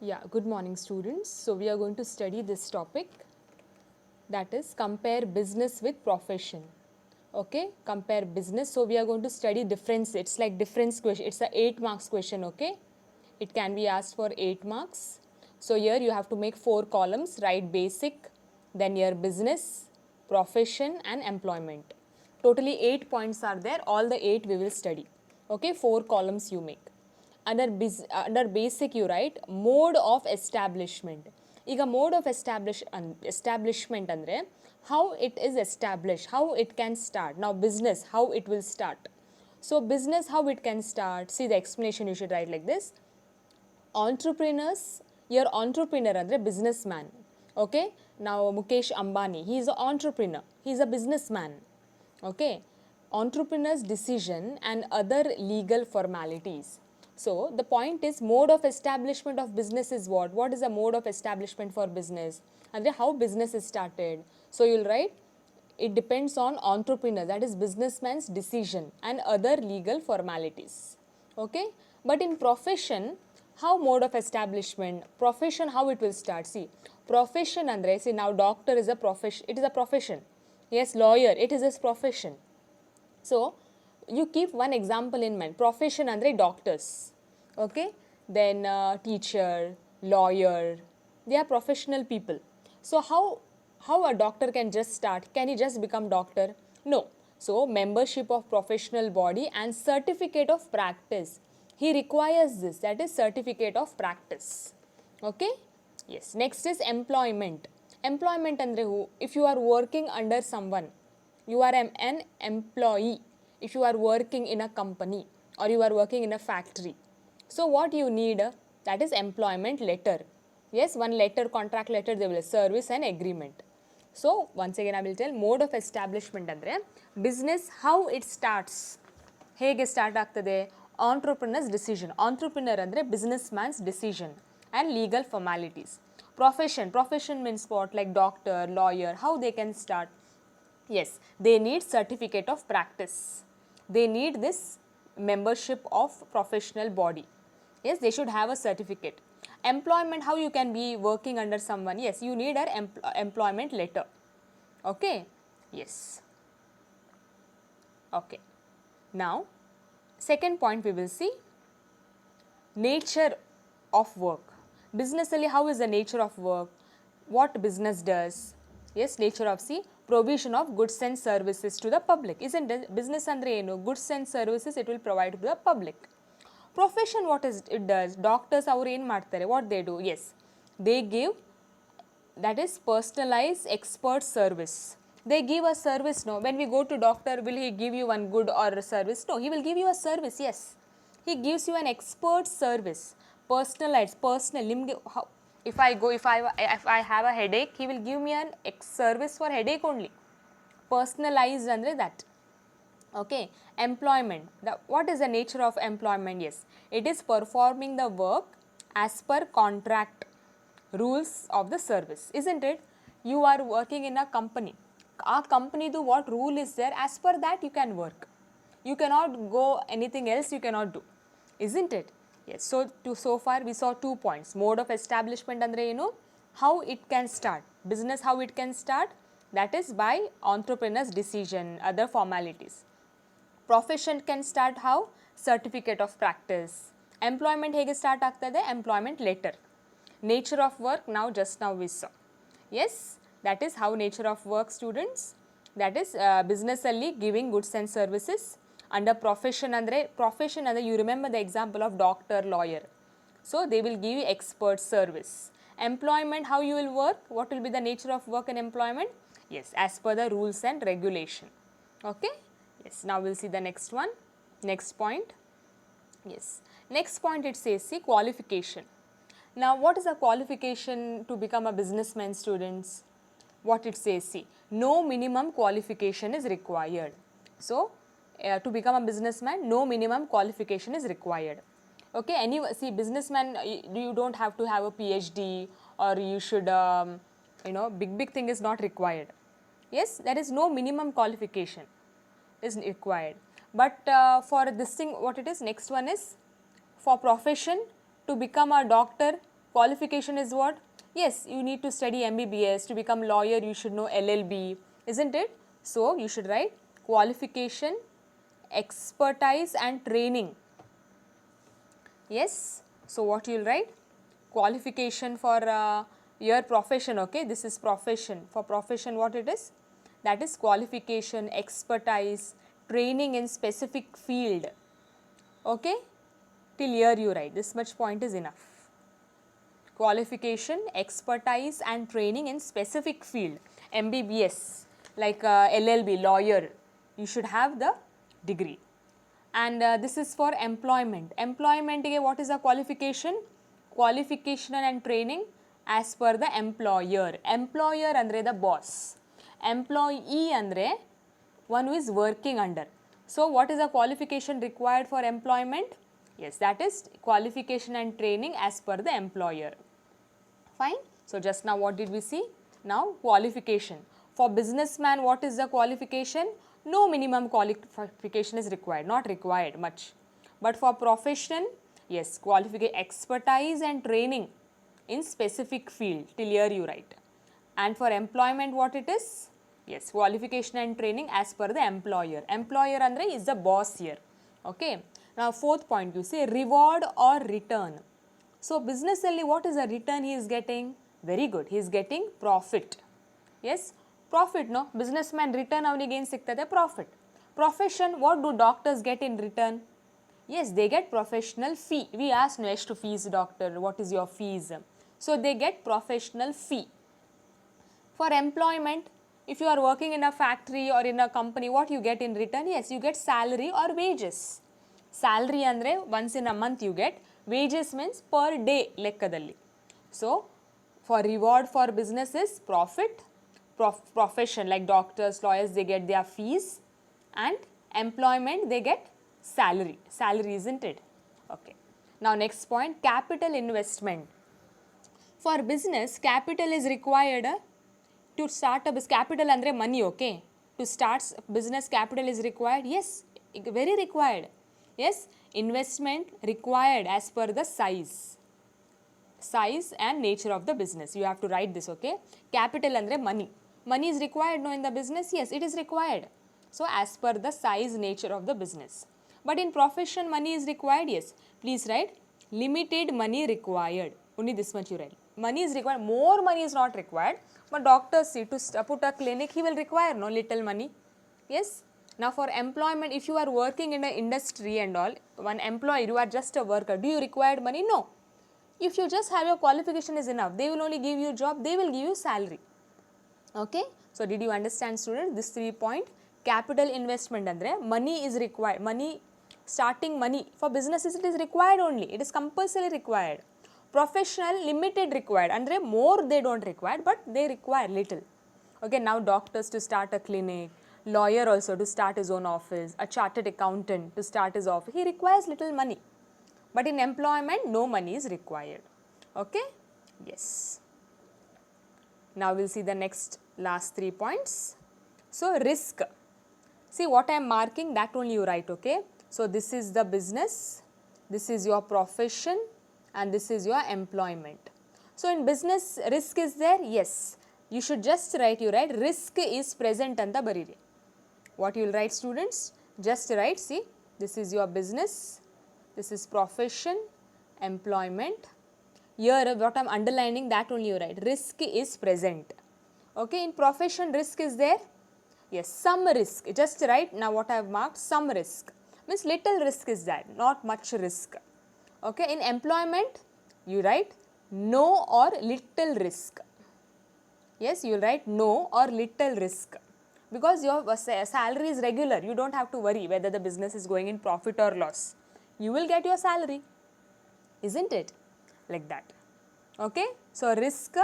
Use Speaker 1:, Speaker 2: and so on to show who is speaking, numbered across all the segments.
Speaker 1: Yeah, good morning students. So we are going to study this topic, that is compare business with profession. Okay, compare business. So we are going to study difference. It's like difference question. It's a 8 marks question, okay? It can be asked for 8 marks. So here you have to make 4 columns, write basic, then your business, profession and employment. Totally 8 points are there. All the 8 we will study. Okay, 4 columns you make. Under basic you write mode of establishment. ಈಗ mode of establishment ಅಂದರೆ how it is established, how it can start. Now business, how it will start. So business, how it can start. See the explanation you should write like this. Entrepreneurs, your entrepreneur ಅಂದರೆ businessman. Okay, now Mukesh Ambani, he is an entrepreneur, he is a businessman. Okay, entrepreneur's decision and other legal formalities. So the point is mode of establishment of business is what? What is the mode of establishment for business? And how business is started. So you'll write it depends on entrepreneur, that is businessman's decision and other legal formalities. Okay, but in profession, how mode of establishment, profession, how it will start. See, profession andre, see now doctor is a profession, it is a profession. Yes, lawyer, it is his profession. So you keep one example in mind. Profession andre doctors, okay, then teacher, lawyer, they are professional people. So how a doctor can just start? Can he just become doctor? No. So membership of professional body and certificate of practice, he requires this, that is certificate of practice. Okay, yes. Next is employment. Employment andre who? If you are working under someone, you are an employee. If you are working in a company or you are working in a factory, so what you need, that is employment letter. Yes, one letter, contract letter, they will service and agreement. So once again I will tell mode of establishment andre business, how it starts, ಹೇಗೆ start ಆಗ್ತದೆ? Entrepreneurs decision. Entrepreneur ಅಂದರೆ business man's decision and legal formalities. Profession, profession means what? Like doctor, lawyer, how they can start? Yes, they need certificate of practice. They need this membership of professional body. Yes, they should have a certificate. Employment, how you can be working under someone? Yes, you need an employment letter. Okay, yes. Okay, now second point we will see nature of work. Business ಅಲ್ಲಿ how is the nature of work? What business does? Yes, nature of see provision of goods and services to the public. Isn't it? Business andre ಏನು? Goods and services it will provide to the public. Profession, what is it does? Doctors ಅವ್ರು ಏನು ಮಾಡ್ತಾರೆ? What they do? Yes, they give, that is personalized expert service. They give a service. No, when we go to doctor, will he give you one good or a service? No, he will give you a service. Yes, he gives you an expert service, personalized, personal. If I have a headache, he will give me an service for headache only. Personalized andre that. Okay, employment. What is the nature of employment? Yes, it is performing the work as per contract rules of the service. Isn't it? You are working in a company. Our company do what rule is there, as per that you can work. You cannot go anything else you cannot do. Isn't it? Yes. So far we saw 2 points. Mode of establishment andre ಏನು? How it can start. Business, how it can start? That is by entrepreneur's decision, other formalities. Profession can start how? Certificate of practice. Employment ಹೇಗೆ start ಆಗ್ತದೆ? Employment letter. Nature of work, now we saw. Yes, that is how nature of work, students. That is business ಅಲ್ಲಿ giving goods and services. Under profession andre you remember the example of doctor, lawyer. So they will give you expert service. Employment, how you will work? What will be the nature of work and employment? Yes, as per the rules and regulation. Okay, yes. Now we'll see the next one, next point. Yes, next point it says, see, qualification. Now what is a qualification to become a businessman, students? What it says, see, no minimum qualification is required. So to become a businessman, no minimum qualification is required. Okay, see, businessman, you don't have to have a PhD or you should big thing is not required. Yes, there is no minimum qualification is required. But for this thing, what it is, next one is for profession, to become a doctor, Qualification is what? Yes, you need to study MBBS. To become lawyer, you should know LLB, isn't it? So, you should write qualification, expertise and training. Yes. So, what you will write? Qualification for your profession, okay? This is profession. For profession, what it is? That is qualification, expertise, training in specific field, okay? Till here you write. This much point is enough. Qualification, expertise and training in specific field. MBBS, like LLB, lawyer, you should have the degree. And this is for employment. Employment, what is the qualification? Qualification and training as per the employer. Employer andre the boss. Employee andre one who is working under. So, what is the qualification required for employment? Yes, that is qualification and training as per the employer. Fine. So, just now what did we see? Now, qualification. For businessman, what is the qualification? No minimum qualification is required, not required much. But for profession, yes, qualification, expertise and training in specific field, till here you write. And for employment, what it is? Yes, qualification and training as per the employer. Employer andre is the boss here. Okay. Now, fourth point you say reward or return. So, business only what is the return he is getting? Very good, he is getting profit. Yes, profit, no? Businessman return avaniಗೆ ಏನು ಸಿಗ್ತದೆ? Profit. Profession, what do doctors get in return? Yes, they get professional fee. We ask no ಎಷ್ಟು fees doctor, what is your fees? So, they get professional fee. For employment, if you are working in a factory or in a company, what you get in return? Yes, you get salary or wages. Salary andre once in a month you get, wages means per day lekkadalli. So, for reward for business is profit, profession like doctors, lawyers, they get their fees, and employment they get salary. Salary, isn't it? Okay. Now, next point, capital investment. For business, capital is required to start a business. Capital andre money, okay? To start business, capital is required. Yes, very required. Yes, investment required as per the size and nature of the business. You have to write this, okay? Capital andre money. Money is required, no, in the business? Yes, it is required. So, as per the size, nature of the business. But in profession, money is required? Yes. Please write limited money required. Only this much you write. Money is required. More money is not required. But doctors see to put a clinic, he will require no little money. Yes. Now, for employment, if you are working in an industry and all, one employee, you are just a worker. Do you require money? No. If you just have your qualification is enough, they will only give you job, they will give you salary. Okay. So, did you understand, student? This 3 point. Capital investment andre money is required. Money, starting money for businesses, it is required only. It is compulsory required. Professional, limited required. Andre more they don't require, but they require little. Okay. Now, doctors to start a clinic, lawyer also to start his own office, a chartered accountant to start his office, he requires little money. But in employment, no money is required. Okay? Yes. Now, we will see the next last 3 points. So, risk. See what I am marking, that only you write, okay? So, this is the business, this is your profession and this is your employment. So, in business, risk is there? Yes. You should just write, you write risk is present anta bariri. What you will write, students? Just write, see, this is your business, this is profession, employment. Here, what I am underlining, that only you write. Risk is present. Okay, in profession, risk is there? Yes, some risk. Just write, now what I have marked, some risk. Means little risk is there, not much risk. Okay, in employment, you write no or little risk. Yes, you will write no or little risk. Because your salary is regular, you don't have to worry whether the business is going in profit or loss. You will get your salary, isn't it? Like that. Okay. So, risk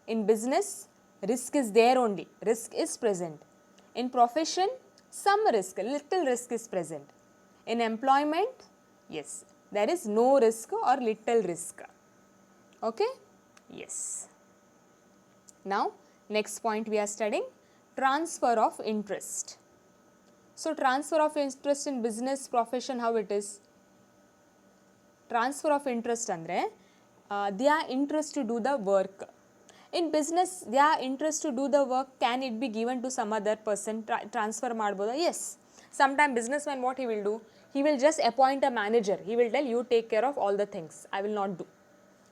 Speaker 1: in business, risk is there only, risk is present. In profession, some risk, little risk is present. In employment, yes, there is no risk or little risk. Okay. Yes. Now, next point we are studying, transfer of interest. So, transfer of interest in business, profession, how it is? Transfer of interest andre their interest to do the work. In business, their interest to do the work, can it be given to some other person, transfer ಮಾಡ್ಬೋದಾ? Yes. Sometime businessman what he will do? He will just appoint a manager. He will tell you take care of all the things. I will not do.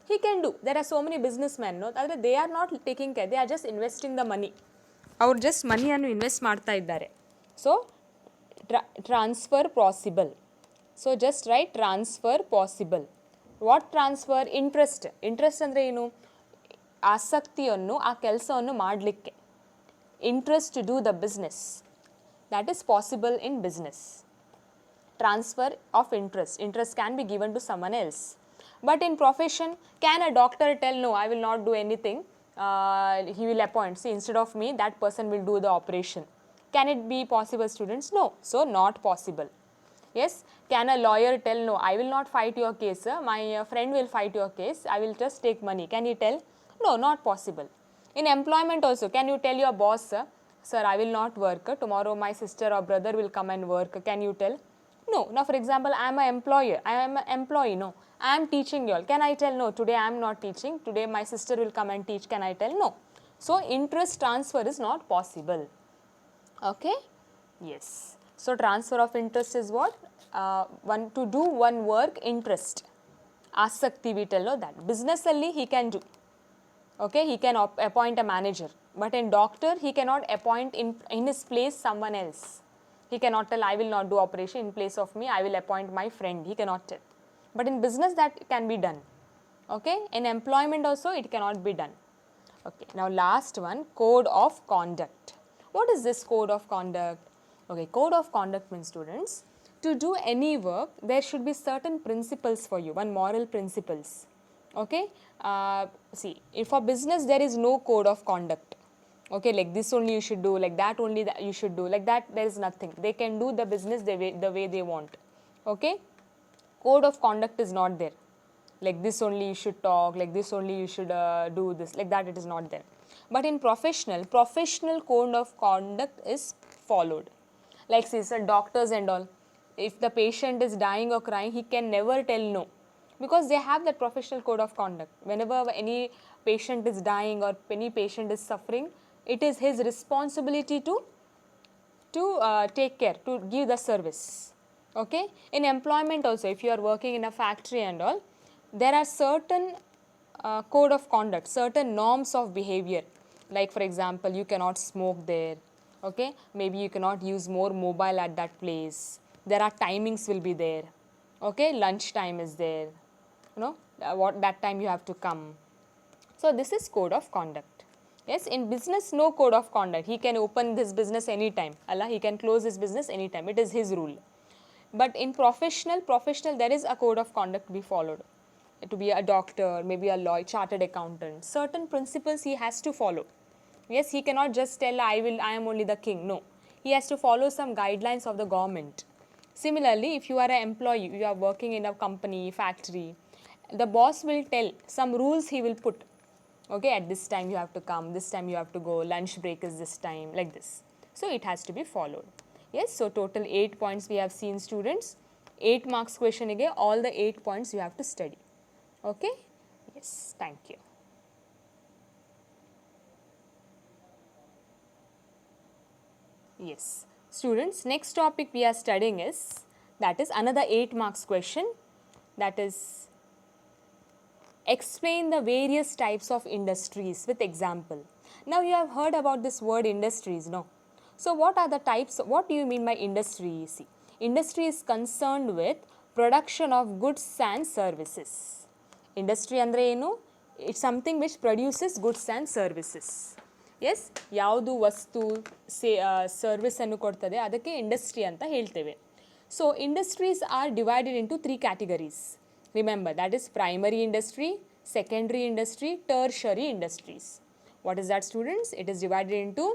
Speaker 1: He can do. There are so many businessmen, no? ಆದರೆ they are not taking care. They are just investing the money. ಅವ್ರು just ಮನಿಯನ್ನು invest ಮಾಡ್ತಾ ಇದ್ದಾರೆ. So transfer possible. So just right transfer possible. What transfer? Interest. Interest ಅಂದರೆ ಏನು? ಆಸಕ್ತಿಯನ್ನು ಆ ಕೆಲಸವನ್ನು ಮಾಡಲಿಕ್ಕೆ. Interest to do the business. That is possible in business. Transfer of interest. Interest can be given to someone else. But in profession, can a doctor tell, no, I will not do anything, he will appoint, see, instead of me, that person will do the operation. Can it be possible, students? No. So, not possible. Yes. Can a lawyer tell, no, I will not fight your case, my friend will fight your case, I will just take money. Can he tell? No, not possible. In employment also, can you tell your boss, sir, I will not work, tomorrow my sister or brother will come and work, can you tell? No. Now, for example, I am an employer, I am an employee, no. I am teaching you all. Can I tell, no, today I am not teaching, today my sister will come and teach, can I tell? No. So, interest transfer is not possible. Okay? Yes. So, transfer of interest is what? One to do one work, interest. Asakti, we tell, no, that. Business alli he can do. Okay? He can appoint a manager. But in doctor, he cannot appoint in his place someone else. He cannot tell, I will not do operation, in place of me, I will appoint my friend. He cannot tell. But in business that can be done. Okay? In employment also it cannot be done. Okay. Now last one, code of conduct. What is this code of conduct? Okay, code of conduct means, students, to do any work there should be certain principles for you, one moral principles. Okay? See, if for business there is no code of conduct. Okay, like this only you should do, like that only you should do, like that there is nothing. They can do the business the way they want. Okay? Code of conduct is not there. Like this only you should talk, like this only you should do this, like that it is not there. But in professional code of conduct is followed. Like say, sir, doctors and all, if the patient is dying or crying, he can never tell no. Because they have that professional code of conduct. Whenever any patient is dying or any patient is suffering, it is his responsibility to take care, to give the service. Okay? In employment also, if you are working in a factory and all, there are certain code of conduct, certain norms of behavior. Like for example, you cannot smoke there. Okay? Maybe you cannot use more mobile at that place. There are timings will be there. Okay? Lunch time is there. You know, what that time you have to come. So this is code of conduct. Yes, in business no code of conduct. He can open this business anytime. Allah, he can close his business anytime. It is his rule. But in professional there is a code of conduct to be followed. To be a doctor, maybe a lawyer, chartered accountant, certain principles he has to follow. Yes, he cannot just tell I am only the king. No, he has to follow some guidelines of the government. Similarly, if you are an employee, you are working in a company, factory, the boss will tell some rules he will put. Okay, at this time you have to come, this time you have to go, lunch break is this time, like this. So it has to be followed. Yes, so total 8 points we have seen, students. 8 marks question again, all the 8 points you have to study. Okay? Yes, thank you. Yes, students, next topic we are studying is, that is another 8 marks question, that is explain the various types of industries with example. Now you have heard about this word industries, no? So what are the types, what do you mean by industry? See, industry is concerned with production of goods and services. Industry andre enu? It's something which produces goods and services. Yes, ಯಾವುದು ವಸ್ತು service ಅನ್ನು ಕೊಡ್ತದೆ ಅದಕ್ಕೆ industry ಅಂತ ಹೇಳ್ತೇವೆ. So industries are divided into 3 categories. Remember, that is primary industry, secondary industry, tertiary industries. What is that, students? It is divided into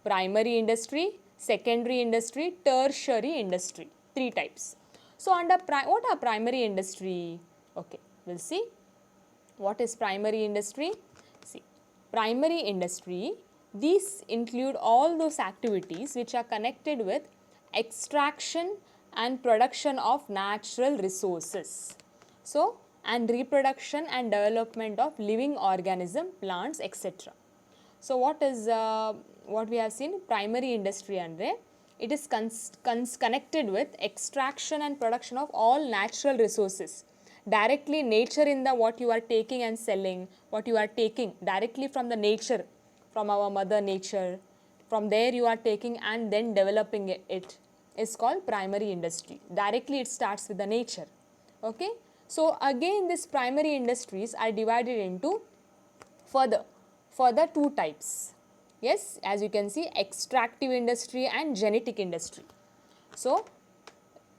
Speaker 1: primary industry, secondary industry, tertiary industry. 3 types. So under what are primary industry? Okay, we'll see. What is primary industry? See, primary industry, these include all those activities which are connected with extraction and production of natural resources. So and reproduction and development of living organism, plants, etc. So what we have seen, primary industry andre it is connected with extraction and production of all natural resources. Directly nature in the what you are taking and selling, what you are taking directly from the nature, from our mother nature, from there you are taking and then developing it is called primary industry. Directly it starts with the nature. Okay. So again these primary industries are divided into further two types. Yes, as you can see, extractive industry and genetic industry. So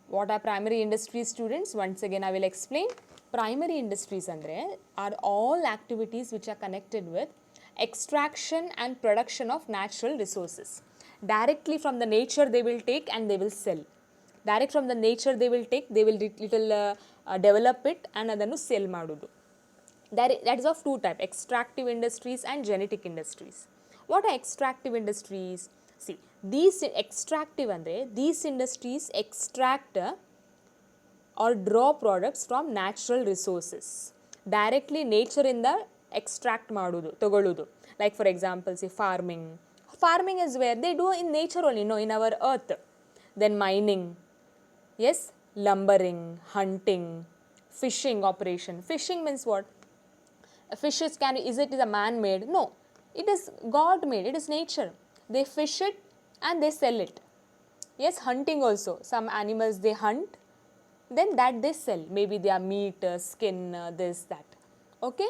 Speaker 1: what are primary industries, students? Once again I will explain. Primary industries andre are all activities which are connected with extraction and production of natural resources. Directly from the nature they will take and they will sell. Direct from the nature they will take, they will little develop it and adanu sell madudu. That is of two types, extractive industries and genetic industries. What are extractive industries? See, these extractive andre, these industries extract or draw products from natural resources. Directly nature in the extract madudu, togoludu. Like for example, say farming. Farming is where they do in nature only, no, in our earth. Then mining, yes, lumbering, hunting, fishing operation. Fishing means what? Fishes is a man made? No, it is God made, it is nature. They fish it and they sell it. Yes, hunting also, some animals they hunt, then that they sell, maybe their meat, skin, this, that. Okay,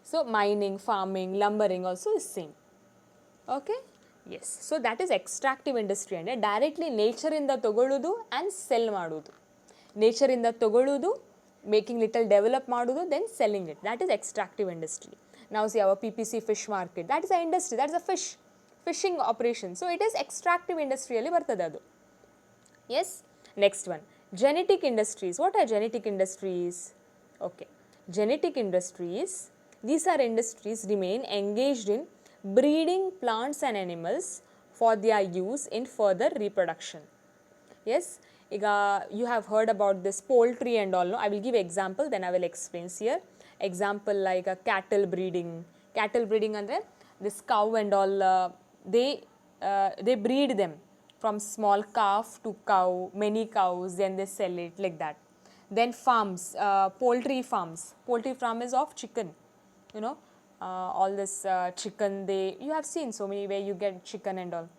Speaker 1: so mining, farming, lumbering also is same. Okay, yes, so that is extractive industry and directly nature in the togoludu and sell madudu. Nature in the togoludu, making little develop madudu, then selling it. That is extractive industry. Now see our PPC fish market, that is an industry, that is a fishing operation. So it is extractive industry alli bartade adu. Yes, next one, genetic industries. What are genetic industries? Okay, genetic industries, these are industries remain engaged in breeding plants and animals for their use in further reproduction. Yes, you have heard about this poultry and all, no? I will give example, then I will explain here. Example like cattle breeding. Cattle breeding andre this cow and all, they breed them from small calf to cow, many cows, then they sell it like that. Then farms, poultry farms. Poultry farm is of chicken, you know, all this chicken, you have seen so many where you get chicken and all.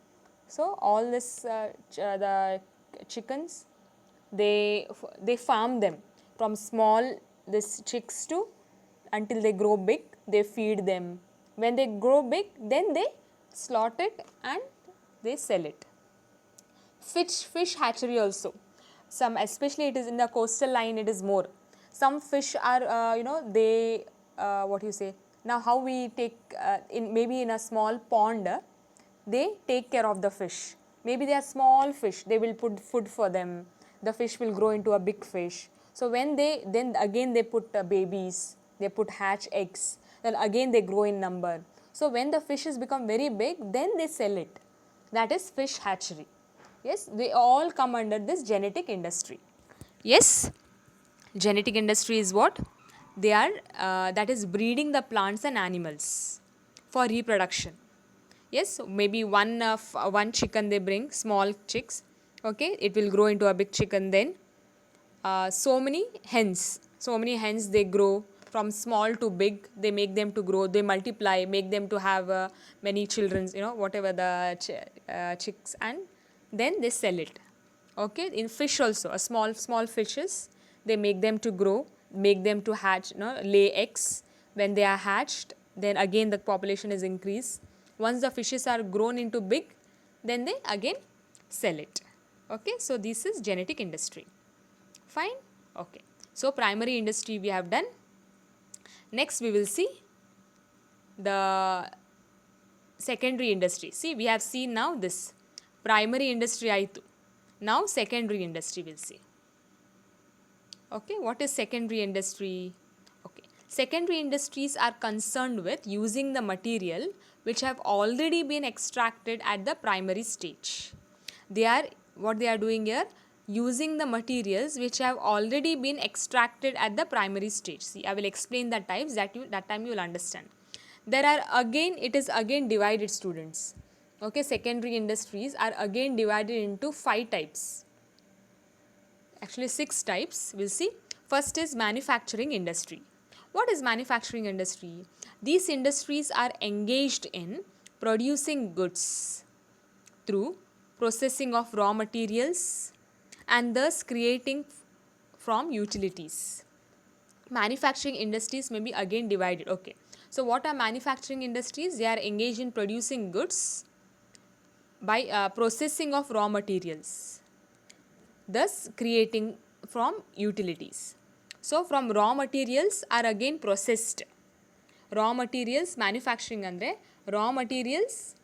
Speaker 1: So all this the chickens, they farm them from small this chicks to until they grow big, they feed them. When they grow big, then they slaughter it and they sell it. Fish hatchery also, some, especially it is in the coastal line, it is more. Some fish are they what you say, now how we take in maybe in a small pond, they take care of the fish. Maybe they are small fish, they will put food for them, the fish will grow into a big fish. So when then again they put babies, they put hatch eggs, then again they grow in number. So when the fishes become very big, then they sell it. That is fish hatchery. Yes, they all come under this genetic industry. Yes, genetic industry is what? They are that is breeding the plants and animals for reproduction. Yes, so maybe one chicken they bring, small chicks. Okay, it will grow into a big chicken. Then so many hens they grow from small to big. They make them to grow, they multiply, make them to have many children, whatever the chicks, and then they sell it. Okay, in fish also, a small fishes, they make them to grow, make them to hatch, lay eggs. When they are hatched, then again the population is increased. Once the fishes are grown into big, then they again sell it. Okay, so this is genetic industry. Fine. Okay, so primary industry we have done. Next we will see the secondary industry. See, we have seen now this primary industry aitu. Now secondary industry we'll see. Okay, what is secondary industry? Okay, secondary industries are concerned with using the material which have already been extracted at the primary stage. What they are doing here, using the materials which have already been extracted at the primary stage. See, I will explain the types that time you will understand. There are again, it is again divided, students. Okay, secondary industries are again divided into 5 types. Actually 6 types, we'll see. First is manufacturing industry. What is manufacturing industry? These industries are engaged in producing goods through processing of raw materials and thus creating from utilities. Manufacturing industries may be again divided. Okay, so what are manufacturing industries? They are engaged in producing goods by processing of raw materials, thus creating from utilities. So from raw materials are again processed. Raw materials, manufacturing andre raw materials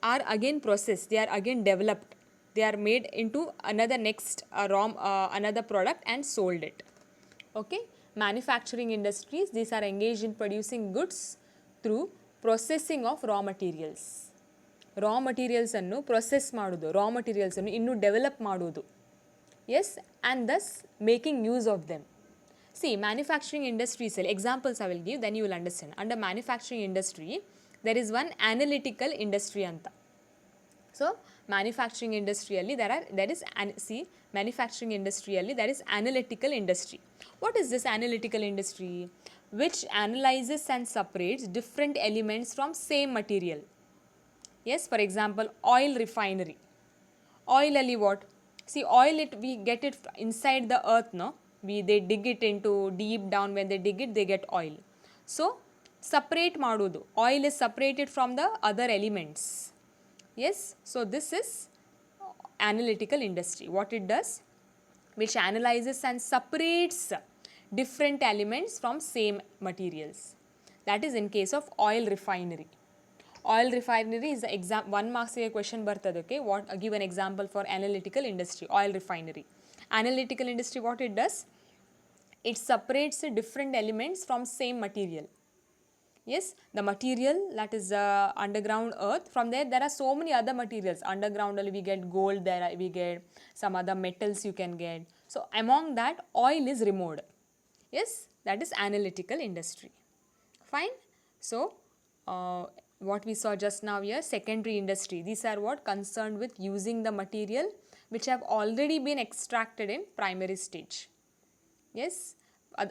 Speaker 1: are again processed, they are again developed, they are made into another next another product and sold it. Okay, manufacturing industries, these are engaged in producing goods through processing of raw materials. Raw materials annu process ಮಾಡುವುದು, raw materials annu innu develop ಮಾಡುವುದು. Yes, and thus making use of them. See, manufacturing industries, examples I will give, then you will understand. Under manufacturing industry, there is one analytical industry anta. So, manufacturing industry alli manufacturing industry alli there is analytical industry. What is this analytical industry? Which analyzes and separates different elements from same material. Yes, for example, oil refinery. Oil alli what? See, oil, we get it inside the earth, no? They dig it into deep down, when they dig it, they get oil. So, separate ಮಾಡುವುದು. Oil is separated from the other elements. Yes, so this is analytical industry. What it does? Which analyzes and separates different elements from same materials. That is in case of oil refinery. Oil refinery is the 1 marks question bartade. Okay, give an example for analytical industry. Oil refinery. Analytical industry, what it does? It separates different elements from same material. Yes, the material that is underground earth, from there are so many other materials. Underground we get gold, there we get some other metals you can get. So among that, oil is removed. Yes, that is analytical industry. Fine. So what we saw just now here, secondary industry, these are what concerned with using the material which have already been extracted in primary stage. Yes,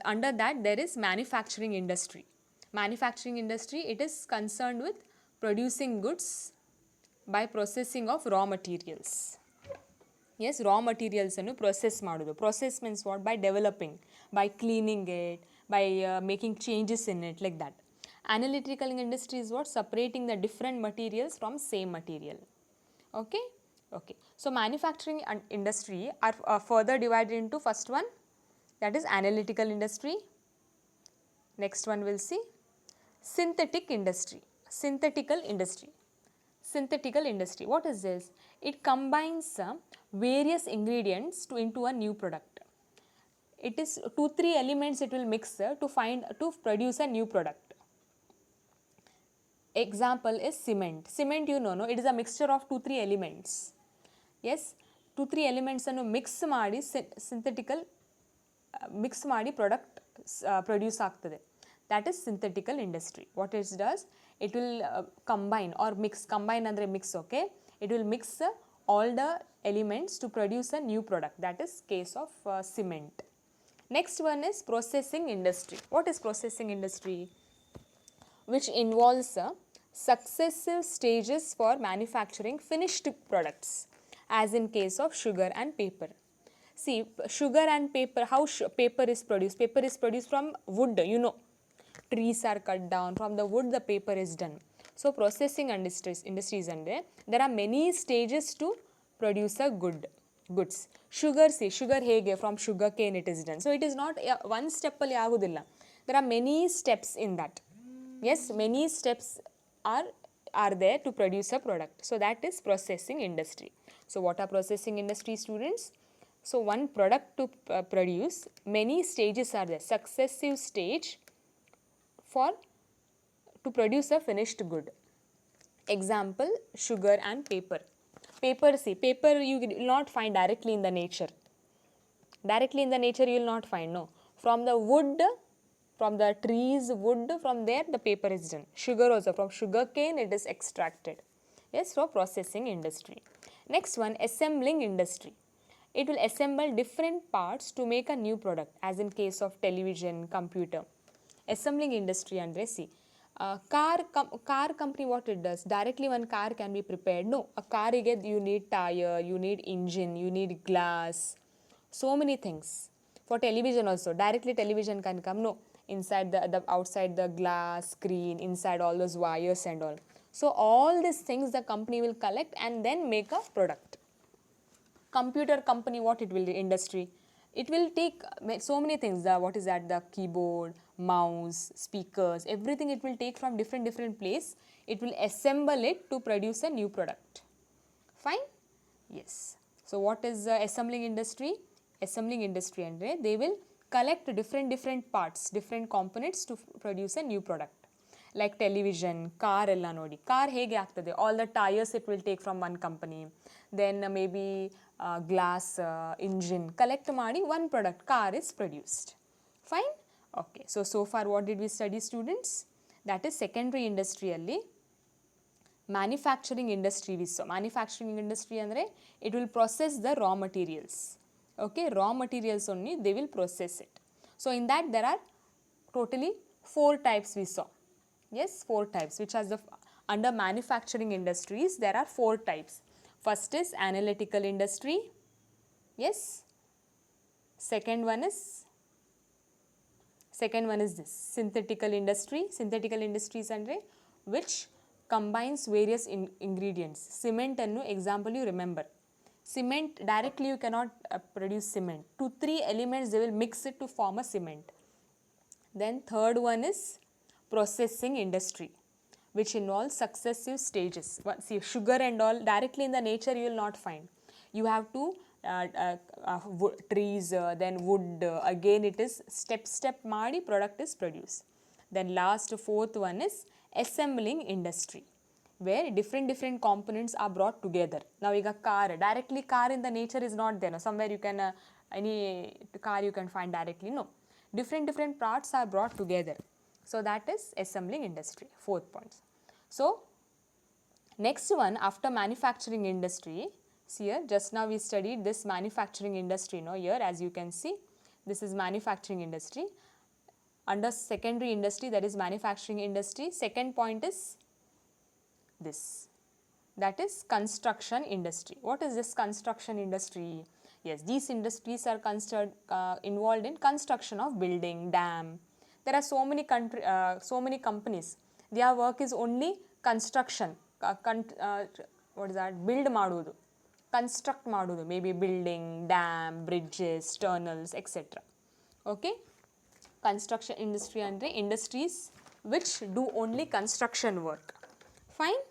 Speaker 1: under that there is manufacturing industry. Manufacturing industry, it is concerned with producing goods by processing of raw materials. Yes, raw materials annu process ಮಾಡುವುದು. Process means what? By developing, by cleaning it, by making changes in it, like that. Analytical industry is what? Separating the different materials from same material. Okay? Okay. So manufacturing industry are further divided into first one, that is analytical industry. Next one we'll see synthetic industry. Synthetical industry. Synthetical industry, what is this? It combines various ingredients into a new product. It is 2-3 elements it will mix to produce a new product. Example is cement. Cement, you know, no, it is a mixture of 2-3 elements. Yes, 2-3 elements ಅನ್ನು mix ಮಾಡಿ mix ಮಾಡಿ product produce ಆಗ್ತದೆ. That is synthetical industry. What it does? It will combine or mix. Combine andre mix, okay? It will mix all the elements to produce a new product. That is case of cement. Next one is processing industry. What is processing industry? Which involves successive stages for manufacturing finished products, as in case of sugar and paper. See, sugar and paper, how paper is produced? Paper is produced from wood, you know. Trees are cut down, from the wood the paper is done. So processing industries andre, there are many stages to produce a goods. Sugar, see, sugar hege, from sugar cane it is done. So it is not one step alli agudilla. There are many steps in that. Yes, many steps are there to produce a product. So that is processing industry. So what are processing industry, students? So one product to produce, many stages are there. Successive stage to produce a finished good. Example, sugar and paper. Paper, see, paper you will not find directly in the nature. Directly in the nature you will not find, no. From the wood, from the trees, wood, from there the paper is done. Sugar also, from sugar cane it is extracted. Yes, for processing industry. Next one, assembling industry. It will assemble different parts to make a new product, as in case of television, computer. Assembling industry andre, see, car company, what it does, directly one car can be prepared. No, a car you need tire, you need engine, you need glass, so many things. For television also, directly television can come. No, inside the outside the glass screen, inside all those wires and all. So all these things the company will collect and then make a product. Computer company, what it will do, industry, it will take so many things, the what is that, the keyboard, mouse, speakers, everything it will take from different place, it will assemble it to produce a new product. Fine. Yes. So what is assembling industry? Assembling industry andre, they will collect different parts, different components to produce a new product. Like television, car ella nodi, car hege ಆಗ್ತದೆ, all the tires it will take from one company, then maybe glass, engine collect ಮಾಡಿ one product, car is produced. Fine. Okay, so far what did we study, students? That is secondary industry alli manufacturing industry we saw. Manufacturing industry andre, it will process the raw materials. Okay, raw materials only they will process it. So in that there are totally 4 types we saw. Yes, 4 types, which are the under manufacturing industries there are 4 types. First is analytical industry. Yes. Second one is this synthetical industry. Synthetical industries andre, which combines various ingredients. Cement annu example you remember. Cement directly you cannot produce cement. 2-3 elements they will mix it to form a cement. Then third one is processing industry, which involves successive stages. See, sugar and all directly in the nature you will not find. You have to trees, then wood, again it is step ಮಾಡಿ product is produced. Then last, fourth one is assembling industry, where different components are brought together. Now ಈಗ car, directly car in the nature is not there. No? Somewhere you can any car you can find directly, no. Different parts are brought together. So that is assembling industry, 4th point. So next one, after manufacturing industry, see here, just now we studied this manufacturing industry, no, here as you can see, this is manufacturing industry. Under secondary industry, that is manufacturing industry, second point is this, that is construction industry. What is this construction industry? Yes, these industries are involved in construction of building, dam. There are so many companies, their work is only construction, what is that, build ಮಾಡುವುದು, construct ಮಾಡುವುದು, maybe building, dam, bridges, tunnels, etc. Okay, construction industry andre industries which do only construction work. Fine.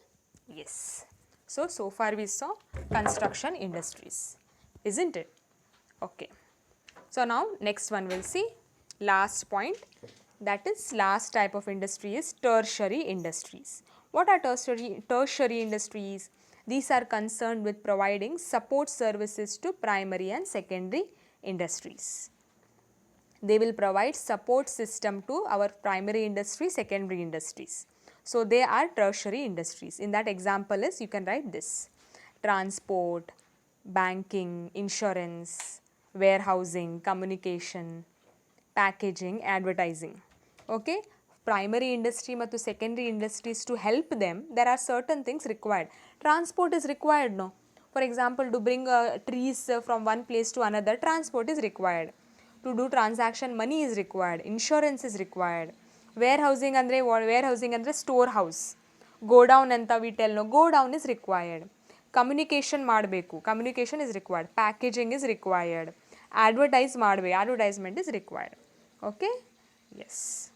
Speaker 1: Yes. So far we saw construction industries, isn't it? Okay. So now next one we'll see, last point, that is last type of industry is tertiary industries. What are tertiary industries? These are concerned with providing support services to primary and secondary industries. They will provide support system to our primary industry, secondary industries. So they are tertiary industries. In that example is, you can write this: transport, banking, insurance, warehousing, communication, packaging, advertising. Okay, primary industry ಮತ್ತು secondary industries, to help them there are certain things required. Transport is required, no. For example, to bring trees from one place to another, transport is required. To do transaction, money is required, insurance is required. Warehousing andre store house, go down anta we tell, no, go down is required. Communication ಮಾಡಬೇಕು, communication is required. Packaging is required. Advertise ಮಾಡಬೇಕು, advertisement is required. Okay. Yes.